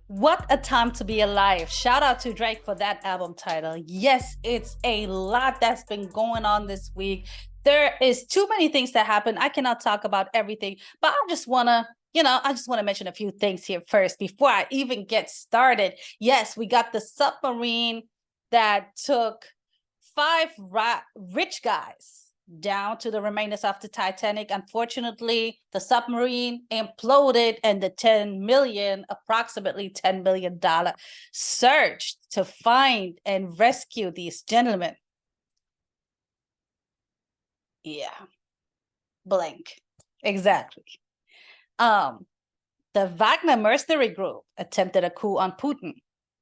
What a time to be alive. Shout out to Drake for that album title. Yes, it's a lot that's been going on this week. There is too many things that happen. I cannot talk about everything, but I just want to mention a few things here first before I even get started. Yes, we got the submarine that took five rich guys down to the remainders of the Titanic. Unfortunately, the submarine imploded and the approximately $10 million search to find and rescue these gentlemen. Yeah, blank. Exactly. Um, the Wagner mercenary group attempted a coup on Putin.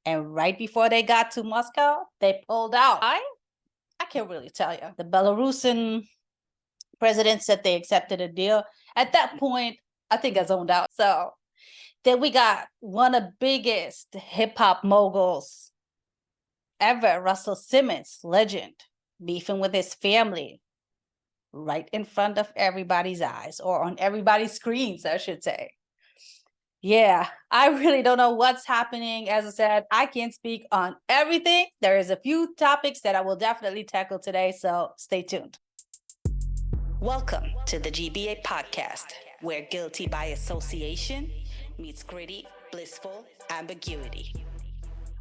And right before they got to Moscow, they pulled out. I can't really tell you. The Belarusian president said they accepted a deal. At that point, I think I zoned out. So then we got one of the biggest hip hop moguls ever, Russell Simmons, legend, beefing with his family right in front of everybody's eyes or on everybody's screens, I should say. Yeah, I really don't know what's happening. As I said, I can't speak on everything. There is a few topics that I will definitely tackle today, so stay tuned. Welcome to the GBA podcast, where guilty by association meets gritty, blissful ambiguity.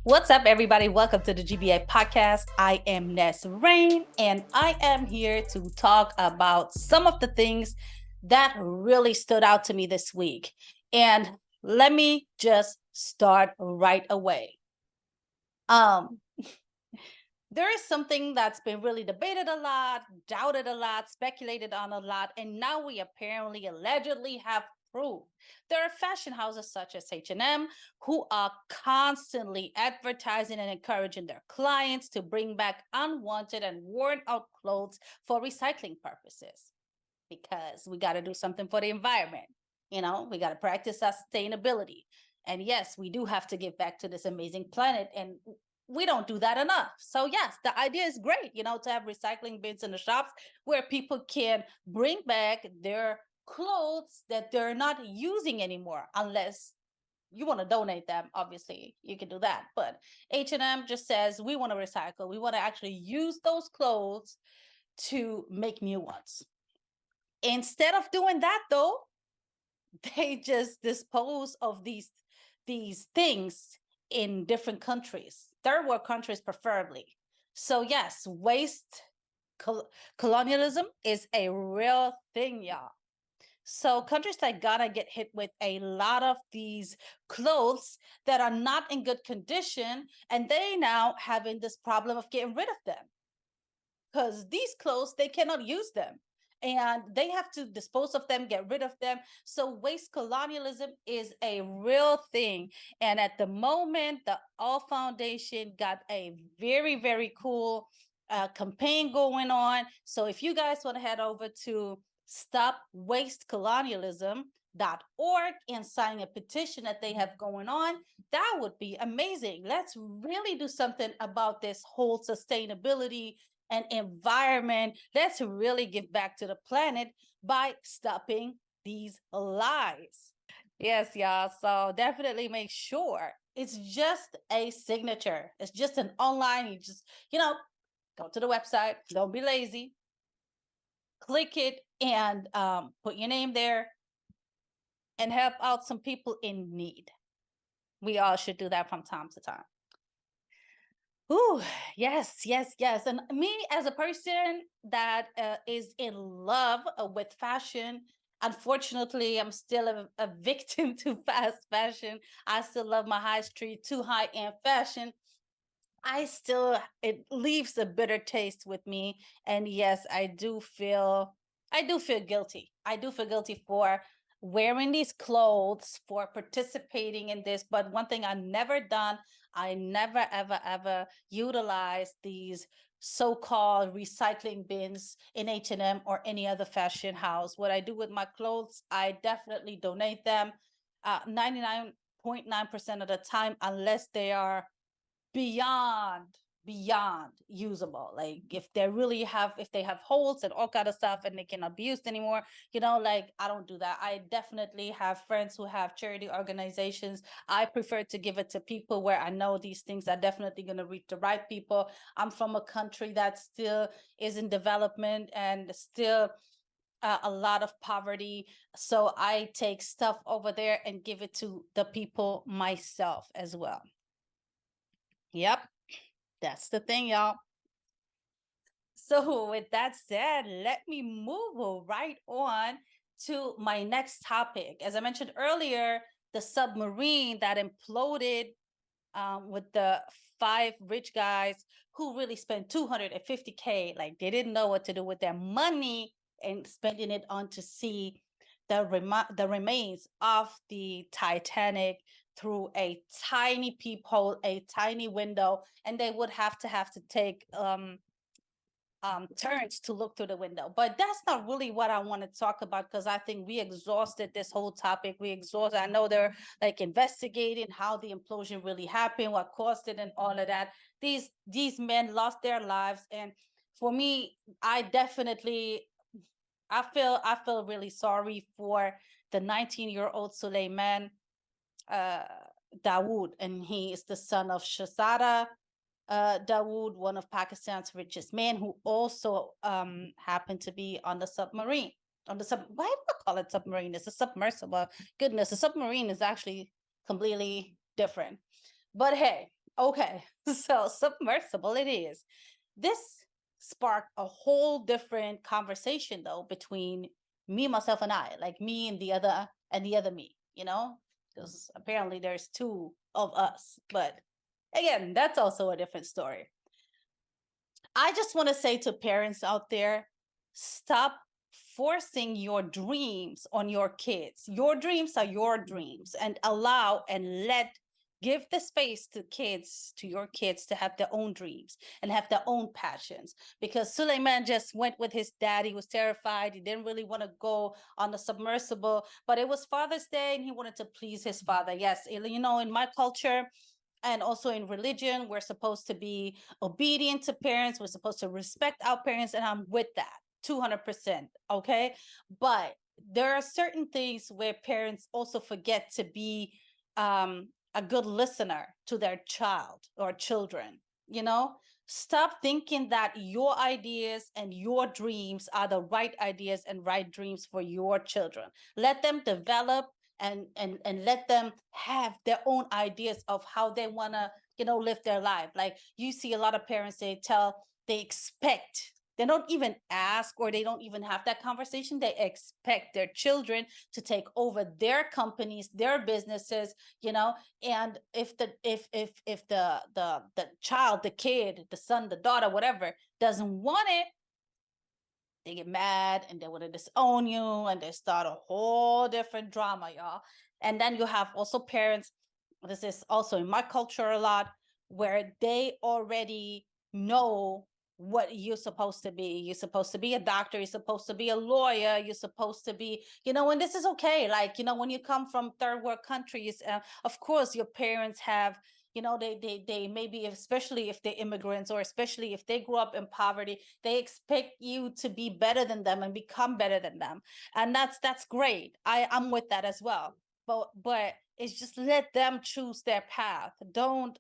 What's up, everybody? Welcome to the GBA podcast. I am Ness Rain, and I am here to talk about some of the things that really stood out to me this week. And let me just start right away. There is something that's been really debated a lot, doubted a lot, speculated on a lot, and now we apparently allegedly have proof. There are fashion houses such as H&M who are constantly advertising and encouraging their clients to bring back unwanted and worn out clothes for recycling purposes because we got to do something for the environment. We got to practice sustainability. And yes, we do have to give back to this amazing planet, and we don't do that enough. So yes, the idea is great, to have recycling bins in the shops where people can bring back their clothes that they're not using anymore, unless you want to donate them. Obviously you can do that, but H&M just says we want to recycle, we want to actually use those clothes to make new ones. Instead of doing that, though, they just dispose of these things in different countries, third world countries preferably. So yes, waste colonialism is a real thing, y'all. So countries like Ghana get hit with a lot of these clothes that are not in good condition, and they now having this problem of getting rid of them because these clothes, they cannot use them and they have to dispose of them, get rid of them. So waste colonialism is a real thing. And at the moment, the All Foundation got a very, very cool campaign going on. So if you guys want to head over to stopwastecolonialism.org and sign a petition that they have going on, that would be amazing. Let's really do something about this whole sustainability and environment. Let's really give back to the planet by stopping these lies. Yes, y'all. So definitely make sure it's just a signature. It's just an online. You just, go to the website. Don't be lazy. Click it and put your name there and help out some people in need. We all should do that from time to time. Ooh, yes, yes, yes. And me as a person that is in love with fashion, unfortunately, I'm still a victim to fast fashion. I still love my high street to high end fashion. It leaves a bitter taste with me. And yes, I do feel guilty. I do feel guilty for wearing these clothes, for participating in this. But one thing I never done, I never, ever, ever utilized these so-called recycling bins in H&M or any other fashion house. What I do with my clothes, I definitely donate them 99.9% of the time, unless they are beyond beyond usable. Like if they have holes and all kind of stuff and they cannot be used anymore, like I don't do that. I definitely have friends who have charity organizations. I prefer to give it to people where I know these things are definitely going to reach the right people. I'm from a country that still is in development and still a lot of poverty. So I take stuff over there and give it to the people myself as well. Yep, that's the thing, y'all. So, with that said, let me move right on to my next topic. As I mentioned earlier, the submarine that imploded with the five rich guys who really spent 250K. Like they didn't know what to do with their money and spending it on to see the remains of the Titanic through a tiny peephole, a tiny window, and they would have to take turns to look through the window. But that's not really what I want to talk about because I think we exhausted this whole topic. I know they're like investigating how the implosion really happened, what caused it, and all of that. These men lost their lives, and for me, I feel really sorry for the 19-year-old Suleiman uh, Dawood, and he is the son of Shahzada Dawood, one of Pakistan's richest men, who also happened to be on the submarine. Why do I call it submarine? It's a submersible. Goodness, a submarine is actually completely different. But hey, okay, so submersible it is. This sparked a whole different conversation though between me, myself, and I, like me and the other me, because apparently there's two of us, but again, that's also a different story. I just want to say to parents out there, stop forcing your dreams on your kids. Your dreams are your dreams, and allow and give the space to your kids to have their own dreams and have their own passions. Because Suleiman just went with his dad. He was terrified. He didn't really want to go on the submersible, but it was Father's Day and he wanted to please his father. Yes, in my culture, and also in religion, we're supposed to be obedient to parents. We're supposed to respect our parents, and I'm with that 200%. Okay. But there are certain things where parents also forget to be a good listener to their child or children. You know, stop thinking that your ideas and your dreams are the right ideas and right dreams for your children. Let them develop and let them have their own ideas of how they want to live their life. Like you see a lot of parents, they expect, they don't even ask, or they don't even have that conversation. They expect their children to take over their companies, their businesses, and if the child, the kid, the son, the daughter, whatever, doesn't want it, they get mad and they want to disown you and they start a whole different drama, y'all. And then you have also parents, this is also in my culture a lot, where they already know what you're supposed to be. You're supposed to be a doctor, you're supposed to be a lawyer, you're supposed to be, and this is okay. Like, when you come from third world countries, of course your parents have, they maybe, especially if they're immigrants or especially if they grew up in poverty, they expect you to be better than them and become better than them. And that's great. I'm with that as well. But it's just let them choose their path. Don't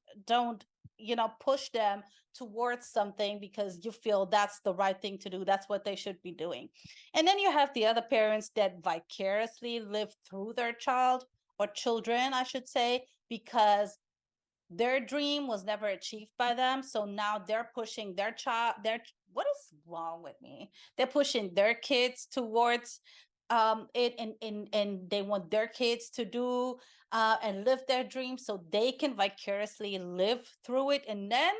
push them towards something because you feel that's the right thing to do. That's what they should be doing. And then you have the other parents that vicariously live through their child or children, I should say, because their dream was never achieved by them. So now they're pushing their child, what is wrong with me? They're pushing their kids towards it, and they want their kids to do and live their dreams so they can vicariously live through it. And then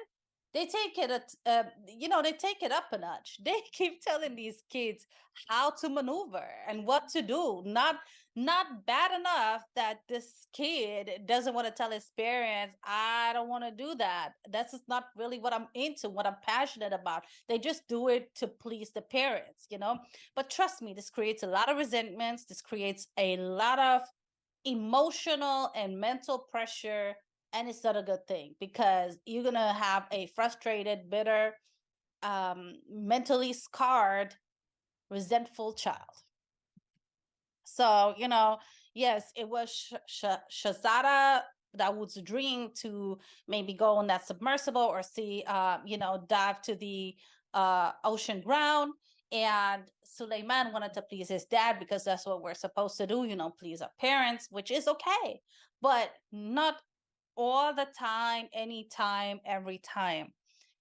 they take it they take it up a notch. They keep telling these kids how to maneuver and what to do. Not bad enough that this kid doesn't want to tell his parents, I don't want to do that. That's just not really what I'm into, what I'm passionate about. They just do it to please the parents. But trust me, this creates a lot of resentments. This creates a lot of emotional and mental pressure And it's not a good thing because you're gonna have a frustrated, bitter, mentally scarred, resentful child. So, yes, it was Shazada Dawood's dream to maybe go on that submersible or see, dive to the ocean ground. And Suleiman wanted to please his dad because that's what we're supposed to do, please our parents, which is okay, but not all the time, anytime, every time.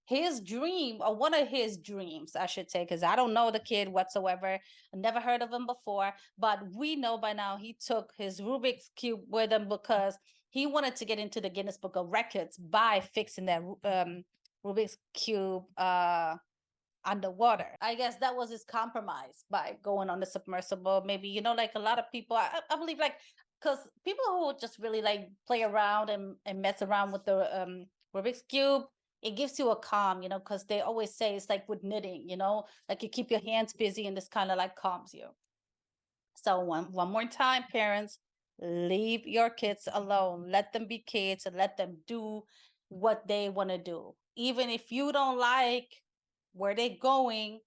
His dream, or one of his dreams, I should say, because I don't know the kid whatsoever. I never heard of him before, but we know by now he took his Rubik's Cube with him because he wanted to get into the Guinness Book of Records by fixing that Rubik's Cube underwater. I guess that was his compromise by going on the submersible. Maybe, like a lot of people, I believe, like, because people who just really like play around and mess around with the Rubik's Cube, it gives you a calm, because they always say it's like with knitting, like you keep your hands busy and this kind of like calms you. So one more time, parents, leave your kids alone. Let them be kids and let them do what they want to do. Even if you don't like where they're going,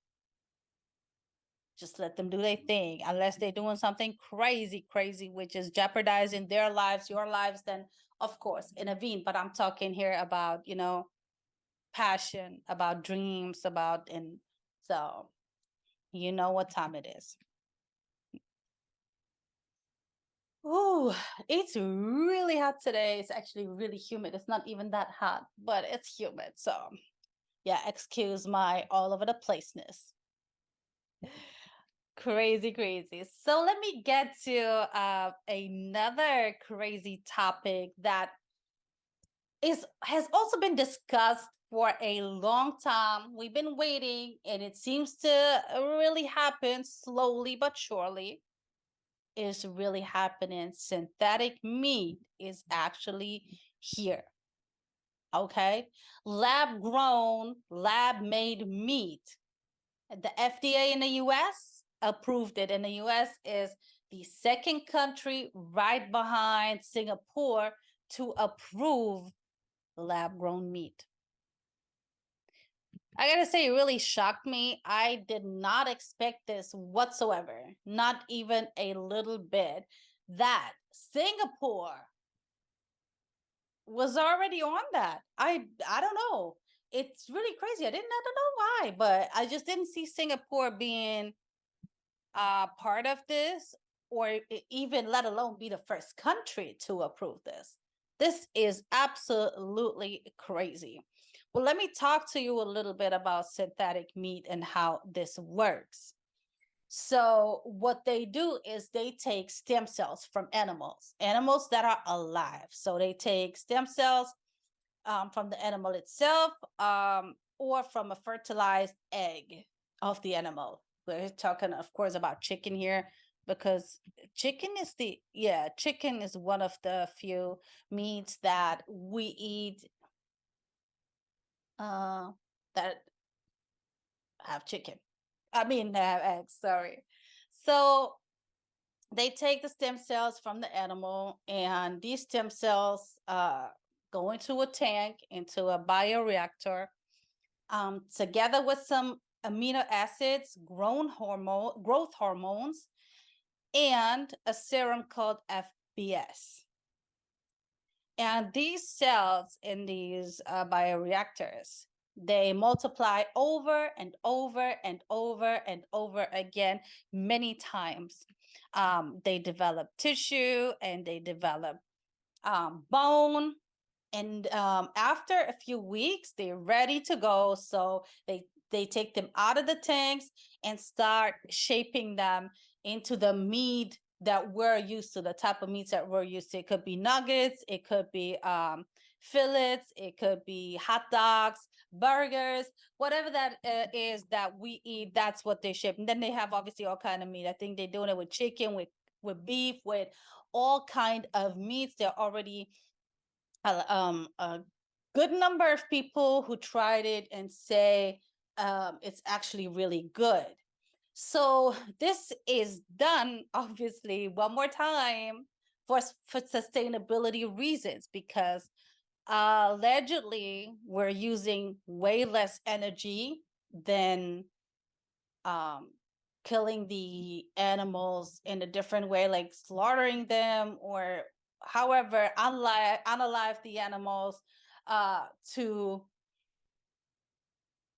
just let them do their thing. Unless they're doing something crazy, crazy, which is jeopardizing their lives, your lives, then of course intervene. But I'm talking here about, passion, about dreams, and so you know what time it is. Oh, it's really hot today. It's actually really humid. It's not even that hot, but it's humid. So yeah, excuse my all over the placeness. Crazy, crazy. So let me get to another crazy topic that has also been discussed for a long time. We've been waiting, and it seems to really happen slowly but surely. Is really happening. Synthetic meat is actually here. Okay, lab grown, lab made meat. The FDA in the US approved it, and the US is the second country right behind Singapore to approve lab grown meat. I gotta say, it really shocked me. I did not expect this whatsoever, not even a little bit, that Singapore was already on that. I don't know. It's really crazy. I don't know why, but I just didn't see Singapore being part of this, or even let alone be the first country to approve this. This is absolutely crazy. Well, let me talk to you a little bit about synthetic meat and how this works. So, what they do is they take stem cells from animals that are alive. So, they take stem cells from the animal itself, or from a fertilized egg of the animal. We're talking, of course, about chicken here because chicken is one of the few meats that we eat uh, that have chicken. I mean, have eggs. Sorry. So they take the stem cells from the animal, and these stem cells go into a tank, into a bioreactor, together with some amino acids, growth hormones, and a serum called FBS. And these cells in these bioreactors, they multiply over and over and over and over again, many times. They develop tissue and they develop bone. And after a few weeks, they're ready to go. So they take them out of the tanks and start shaping them into the meat that we're used to, the type of meats that we're used to. It could be nuggets, it could be fillets, it could be hot dogs, burgers, whatever that is that we eat. That's what they shape. And then they have obviously all kind of meat. I think they're doing it with chicken, with beef, with all kind of meats. They're already a good number of people who tried it and say it's actually really good. So this is done, obviously, one more time for sustainability reasons, because allegedly we're using way less energy than um killing the animals in a different way, like slaughtering them, or however unalive the animals to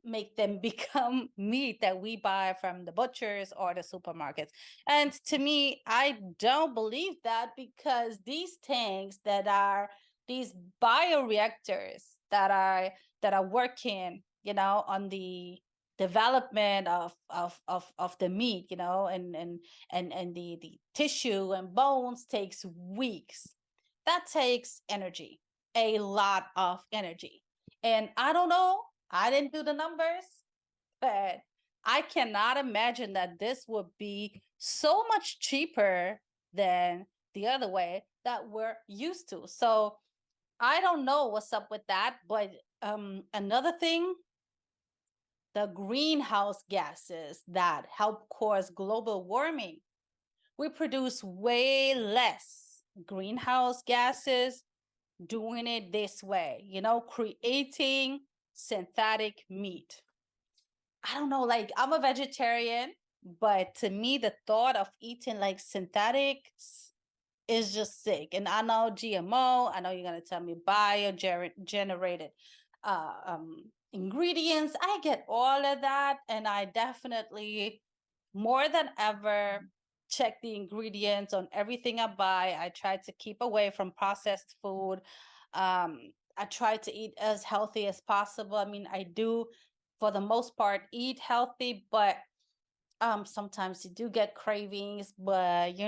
make them become meat that we buy from the butchers or the supermarkets. And to me, I don't believe that, because these tanks that are these bioreactors that are working, on the development of the meat, and the tissue and bones takes weeks. That takes energy, a lot of energy. And I don't know, I didn't do the numbers, but I cannot imagine that this would be so much cheaper than the other way that we're used to. So I don't know what's up with that. But another thing, the greenhouse gases that help cause global warming. We produce way less greenhouse gases doing it this way, creating synthetic meat. I don't know, like, I'm a vegetarian, but to me, the thought of eating like synthetics is just sick. And I know GMO, I know you're going to tell me bio-generated ingredients. I get all of that. And I definitely, more than ever, check the ingredients on everything I buy. I try to keep away from processed food. I try to eat as healthy as possible. I mean, I do, for the most part, eat healthy, but sometimes you do get cravings. But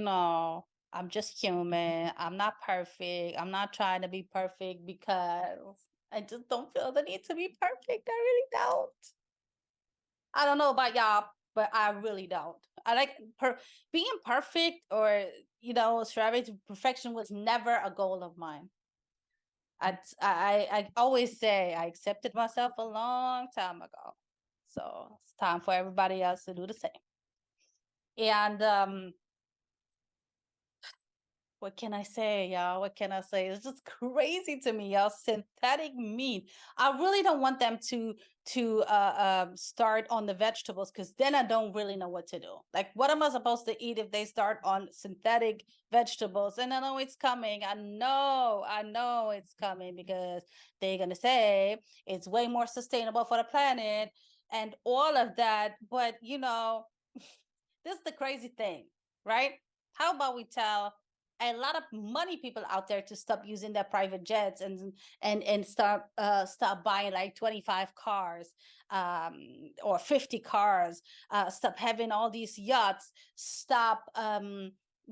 I'm just human. I'm not perfect. I'm not trying to be perfect, because I just don't feel the need to be perfect. I really don't. I don't know about y'all, but I really don't. I like being perfect, or striving to perfection was never a goal of mine. I always say I accepted myself a long time ago, so it's time for everybody else to do the same. And what can I say, y'all? What can I say? It's just crazy to me, y'all. Synthetic meat. I really don't want them to start on the vegetables, because then I don't really know what to do. Like, what am I supposed to eat if they start on synthetic vegetables? And I know it's coming. I know it's coming, because they're gonna say it's way more sustainable for the planet and all of that. But this is the crazy thing, right? How about we tell a lot of money people out there to stop using their private jets, and stop buying like 25 cars, or 50 cars, stop having all these yachts, stop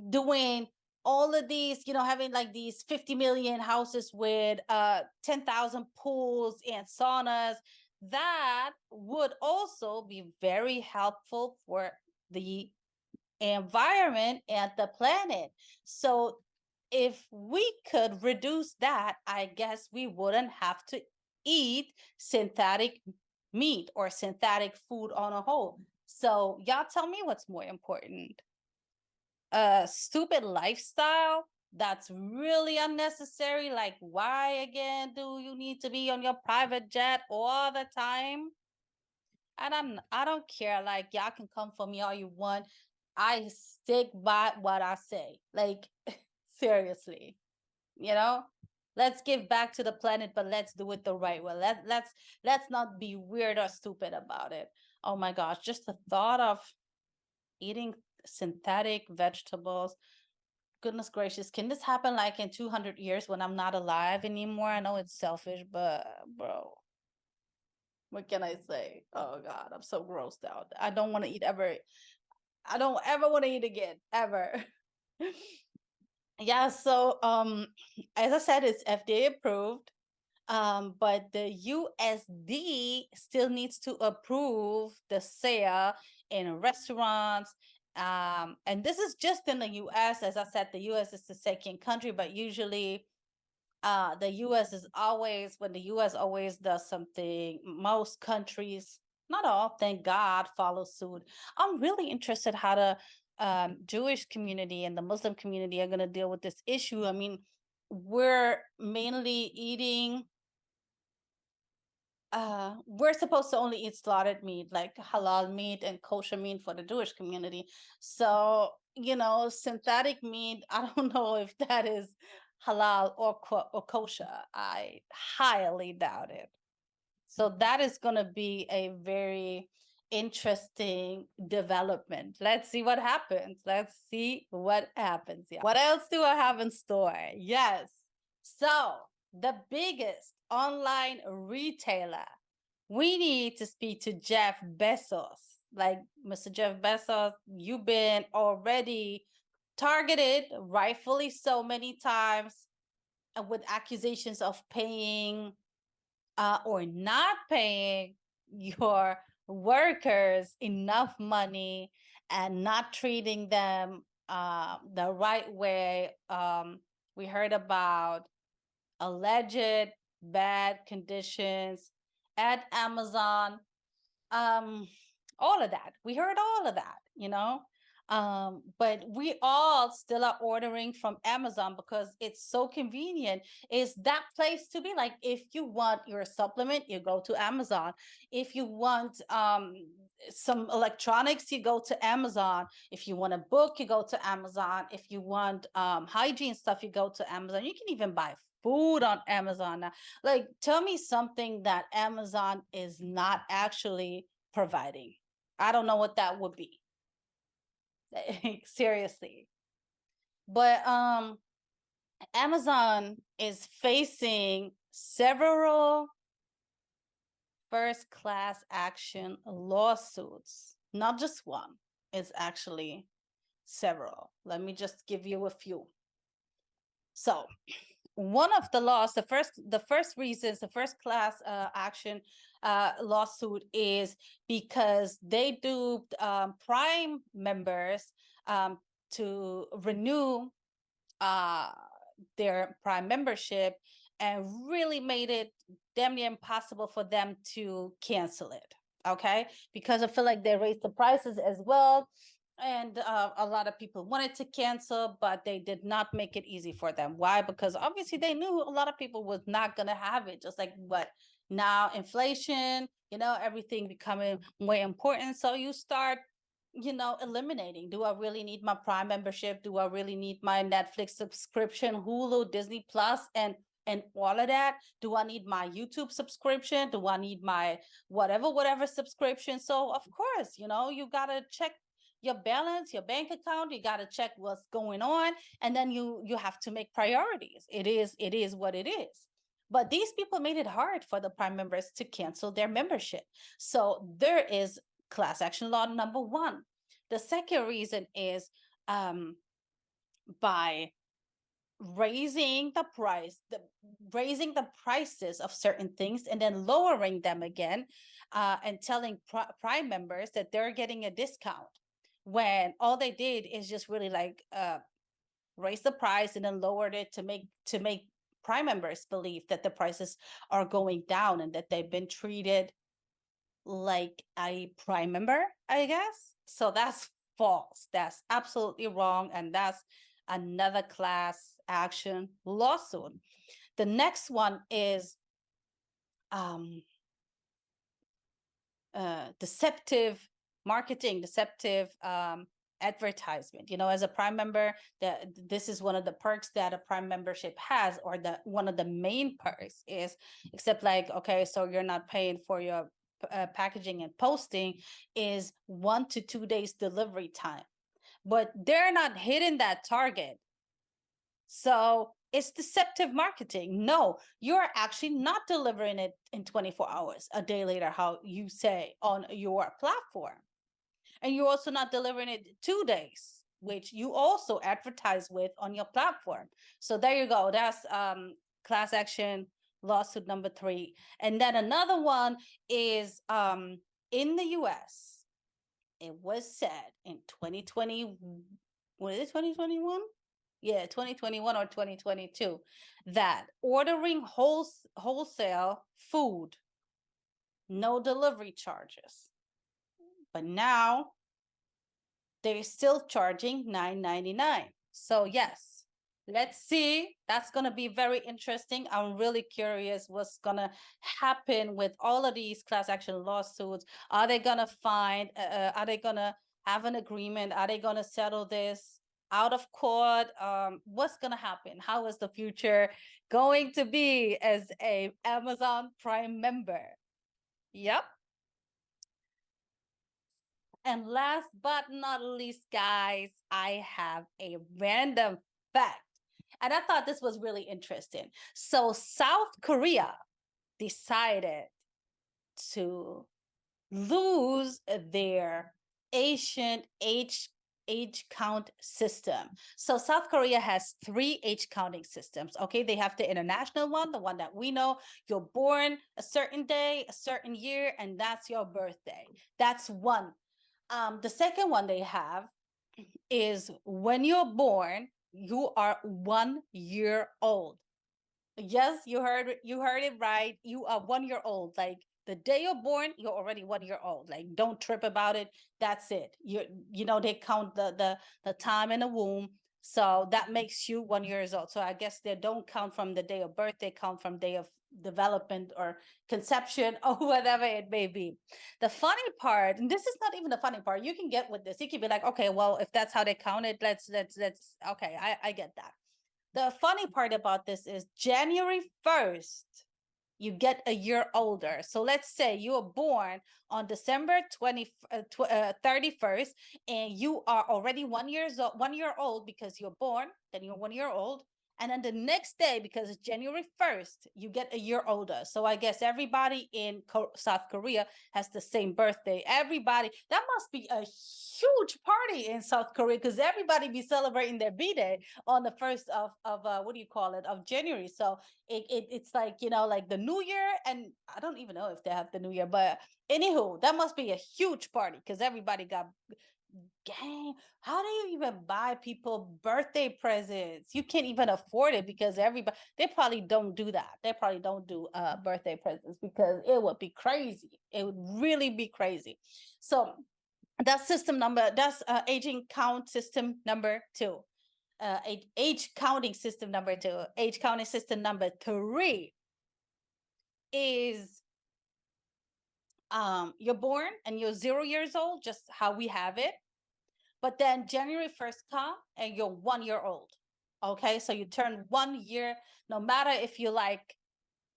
doing all of these, having like these 50 million houses with 10,000 pools and saunas. That would also be very helpful for the environment and the planet. So if we could reduce that, I guess we wouldn't have to eat synthetic meat or synthetic food on a whole. So y'all tell me what's more important. A stupid lifestyle that's really unnecessary, like, why again do you need to be on your private jet all the time? And I don't care. Like, y'all can come for me all you want. I stick by what I say. Like, seriously, you know? Let's give back to the planet, but let's do it the right way. Let's not be weird or stupid about it. Oh my gosh, just the thought of eating synthetic vegetables. Goodness gracious, can this happen like in 200 years when I'm not alive anymore? I know it's selfish, but bro, what can I say? Oh God, I'm so grossed out. I don't want to eat ever. I don't ever want to eat again, ever. Yeah, so as I said, it's FDA approved. But the USD still needs to approve the sale in restaurants. And this is just in the US. As I said, the US is the second country, but usually the US is always, when the US always does something, most countries, not all, thank God, follow suit. I'm really interested how to Jewish community and the Muslim community are going to deal with this issue. I mean, we're mainly eating we're supposed to only eat slaughtered meat, like halal meat and kosher meat for the Jewish community. So, synthetic meat, I don't know if that is halal or kosher. I highly doubt it. So that is going to be a very interesting development. Let's see what happens. Let's see what happens. Yeah. What else do I have in store? Yes. So, the biggest online retailer. We need to speak to Jeff Bezos. Like, Mr. Jeff Bezos, you've been already targeted, rightfully so, many times with accusations of paying or not paying your workers enough money and not treating them the right way. We heard about alleged bad conditions at Amazon, um all of that. We heard all of that. But we all still are ordering from Amazon because it's so convenient. It's that place to be. Like, if you want your supplement, you go to Amazon. If you want some electronics, you go to Amazon. If you want a book, you go to Amazon. If you want hygiene stuff, you go to Amazon. You can even buy food on Amazon now. Like, tell me something that Amazon is not actually providing. I don't know what that would be. Seriously. But Amazon is facing several first class action lawsuits. Not just one. It's actually several. Let me just give you a few. So, one of the laws, the first class action lawsuit is because they duped Prime members to renew uh, their Prime membership and really made it damn near impossible for them to cancel it. Okay, because I feel like they raised the prices as well, and a lot of people wanted to cancel, but they did not make it easy for them. Why? Because obviously they knew a lot of people was not going to have it. Just like what now, inflation, everything becoming way important. So you start, eliminating. Do I really need my Prime membership? Do I really need my Netflix subscription, Hulu, Disney Plus, and all of that? Do I need my YouTube subscription? Do I need my whatever subscription? So of course, you gotta check your balance, your bank account. You gotta check what's going on, and then you have to make priorities. It is what it is. But these people made it hard for the Prime members to cancel their membership. So there is class action law number one. The second reason is by raising the prices of certain things and then lowering them again, and telling Prime members that they're getting a discount when all they did is just really like raise the price and then lowered it to make Prime members believe that the prices are going down and that they've been treated like a Prime member, I guess. So that's false. That's absolutely wrong. And that's another class action lawsuit. The next one is um, deceptive marketing, deceptive advertisement. As a Prime member, this is one of the perks that a Prime membership has, or one of the main perks is, except like, okay, so you're not paying for your packaging and posting, is 1 to 2 days delivery time, but they're not hitting that target. So it's deceptive marketing. No, you're actually not delivering it in 24 hours, a day later, how you say on your platform. And you're also not delivering it 2 days, which you also advertise with on your platform. So there you go. That's class action lawsuit number 3. And then another one is in the US, it was said in 2020, what is it, 2021? Yeah, 2021 or 2022, that ordering wholesale food, no delivery charges. But now they're still charging $9.99. So yes, let's see. That's going to be very interesting. I'm really curious what's going to happen with all of these class action lawsuits. Are they going to find, are they going to have an agreement? Are they going to settle this out of court? What's going to happen? How is the future going to be as a Amazon Prime member? Yep. And last but not least, guys, I have a random fact. And I thought this was really interesting. So South Korea decided to lose their ancient age count system. So South Korea has three age counting systems. Okay, they have the international one, the one that we know. You're born a certain day, a certain year, and that's your birthday. That's one. The second one they have is when you're born, you are 1 year old. Yes, you heard it right. You are 1 year old. Like the day you're born, you're already 1 year old. Like don't trip about it. That's it. They count the time in the womb. So that makes you 1 year old. So I guess they don't count from the day of birth, they count from day of development or conception or whatever it may be. The funny part, and this is not even the funny part, you can get with this. You can be like, okay, well, if that's how they count it, let's okay, I get that. The funny part about this is January 1st, you get a year older. So let's say you were born on December 31st, and you are already 1 year old because you're born, then you're 1 year old. And then the next day, because it's January 1st, you get a year older. So I guess everybody in South Korea has the same birthday. Everybody, that must be a huge party in South Korea because everybody be celebrating their B-Day on the 1st of what do you call it, of January. So it's like, like the New Year, and I don't even know if they have the New Year, but anywho, that must be a huge party because everybody got gang. How do you even buy people birthday presents? You can't even afford it because everybody, they probably don't do that. They probably don't do birthday presents because it would be crazy. It would really be crazy. So that's aging count system number two. Age counting system number two. Age counting system number three is you're born and you're 0 years old, just how we have it. But then January 1st come and you're 1 year old. Okay, so you turn 1 year, no matter if you like,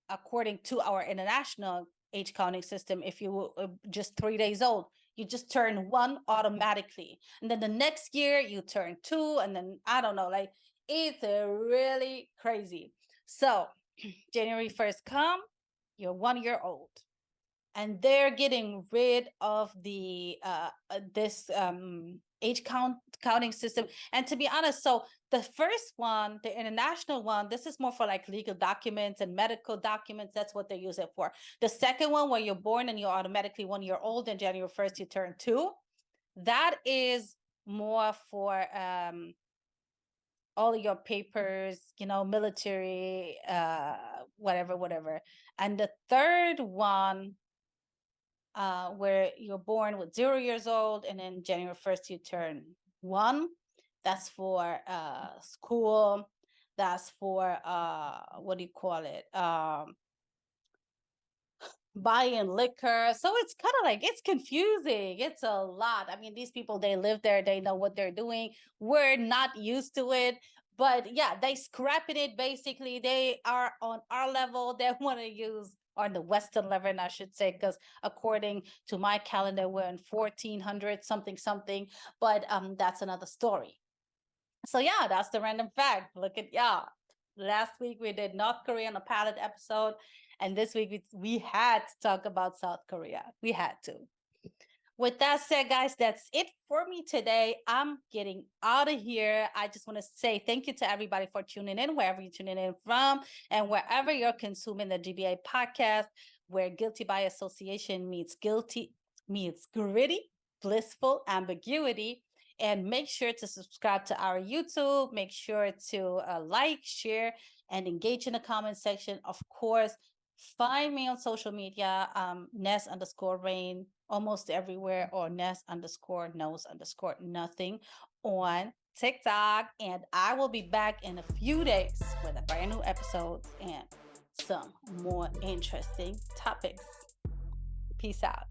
according to our international age counting system, if you just 3 days old, you just turn one automatically. And then the next year you turn two, and then I don't know, like it's really crazy. So January 1st come, you're 1 year old. And they're getting rid of the this age counting system. And to be honest, so the first one, the international one, this is more for like legal documents and medical documents. That's what they use it for. The second one, where you're born and you're automatically 1 year old, and January 1st you turn two, that is more for all of your papers, military, whatever. And the third one, where you're born with 0 years old, and then January 1st you turn one. That's for school. That's for what do you call it? Buying liquor. So it's kind of like, it's confusing. It's a lot. I mean, these people, they live there, they know what they're doing. We're not used to it. But yeah, they scrapping it basically. They are on our level. They want to use on the Western level, I should say, because according to my calendar, we're in 1400 something. But that's another story. So yeah, that's the random fact. Look at y'all. Last week we did North Korea on a pilot episode, and this week we had to talk about South Korea. We had to. With that said, guys, that's it for me today. I'm getting out of here. I just want to say thank you to everybody for tuning in, wherever you're tuning in from, and wherever you're consuming the GBA podcast, where guilty by association meets gritty, blissful ambiguity. And make sure to subscribe to our YouTube. Make sure to like, share, and engage in the comment section. Of course, find me on social media, Ness_Rain almost everywhere, or Ness underscore knows underscore nothing on TikTok. And I will be back in a few days with a brand new episode and some more interesting topics. Peace out.